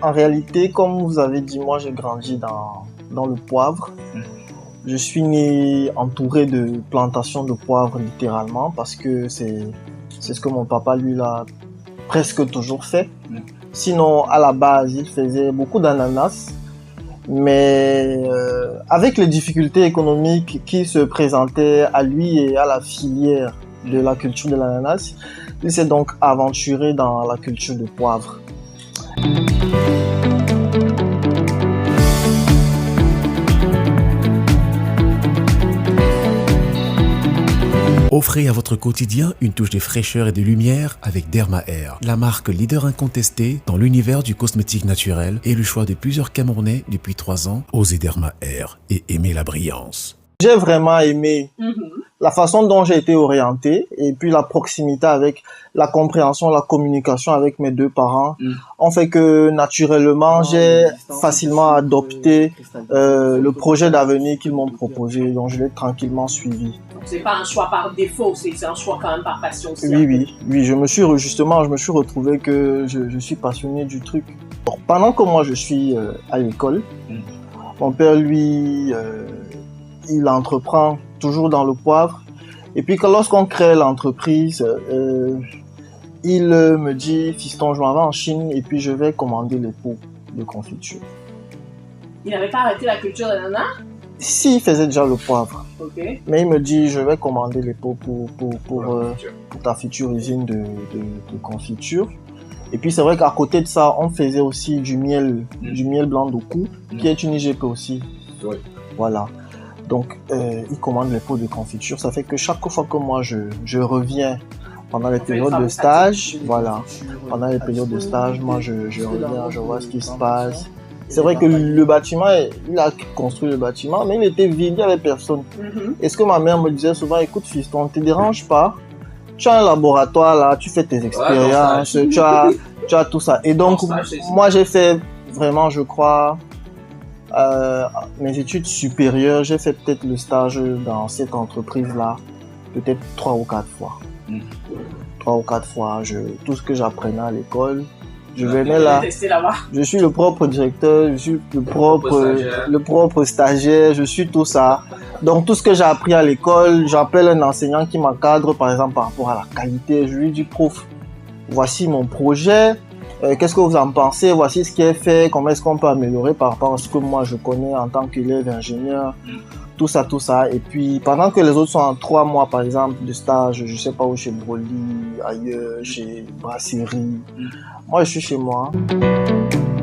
En réalité, comme vous avez dit, moi j'ai grandi dans le poivre. Je suis né entouré de plantations de poivre littéralement parce que c'est ce que mon papa lui l'a presque toujours fait. Sinon, à la base, il faisait beaucoup d'ananas, mais avec les difficultés économiques qui se présentaient à lui et à la filière de la culture de l'ananas, il s'est donc aventuré dans la culture de poivre. Offrez à votre quotidien une touche de fraîcheur et de lumière avec Derma Air, la marque leader incontestée dans l'univers du cosmétique naturel et le choix de plusieurs Camerounais depuis 3 ans. Osez Derma Air et aimez la brillance. J'ai vraiment aimé la façon dont j'ai été orienté et puis la proximité avec la compréhension, la communication avec mes deux parents ont fait que naturellement j'ai facilement adopté le projet d'avenir qu'ils m'ont proposé, donc je l'ai tranquillement suivi. C'est pas un choix par défaut, c'est un choix quand même par passion aussi. Oui, je me suis retrouvé que je suis passionné du truc. Bon, pendant que moi je suis à l'école, mon père lui il entreprend toujours dans le poivre. Et puis lorsqu'on crée l'entreprise, il me dit, fiston, je m'en vais en Chine et puis je vais commander les pots de confiture. Il n'avait pas arrêté la culture de l'ananas? Si, il faisait déjà le poivre. Okay. Mais il me dit, je vais commander les pots pour ta future usine de confiture. Et puis c'est vrai qu'à côté de ça, on faisait aussi du miel blanc d'Oku, qui est une IGP aussi. Oui. Voilà. Donc, il commande les pots de confiture. Ça fait que chaque fois que moi je reviens pendant les périodes de stage, pendant les périodes de stage, moi je reviens, je vois ce qui se passe. C'est vrai que le bâtiment, il a construit le bâtiment, mais il était vide, il n'y avait personne. Et ce que ma mère me disait souvent, écoute fiston, ne te dérange pas. Tu as un laboratoire là, tu fais tes expériences, tu as tout ça. Et donc, moi j'ai fait vraiment, je crois, mes études supérieures, j'ai fait peut-être le stage dans cette entreprise-là, peut-être 3 ou 4 fois. 3 ou 4 fois, tout ce que j'apprenais à l'école, je venais là, je suis le propre directeur, je suis le propre stagiaire, je suis tout ça. Donc tout ce que j'ai appris à l'école, j'appelle un enseignant qui m'encadre par exemple par rapport à la qualité, je lui dis prof, voici mon projet. Qu'est-ce que vous en pensez? Voici ce qui est fait, comment est-ce qu'on peut améliorer par rapport à ce que moi je connais en tant qu'élève ingénieur, tout ça. Et puis pendant que les autres sont en 3 mois par exemple de stage, je sais pas où, chez Broly, ailleurs, chez Brasserie, moi je suis chez moi.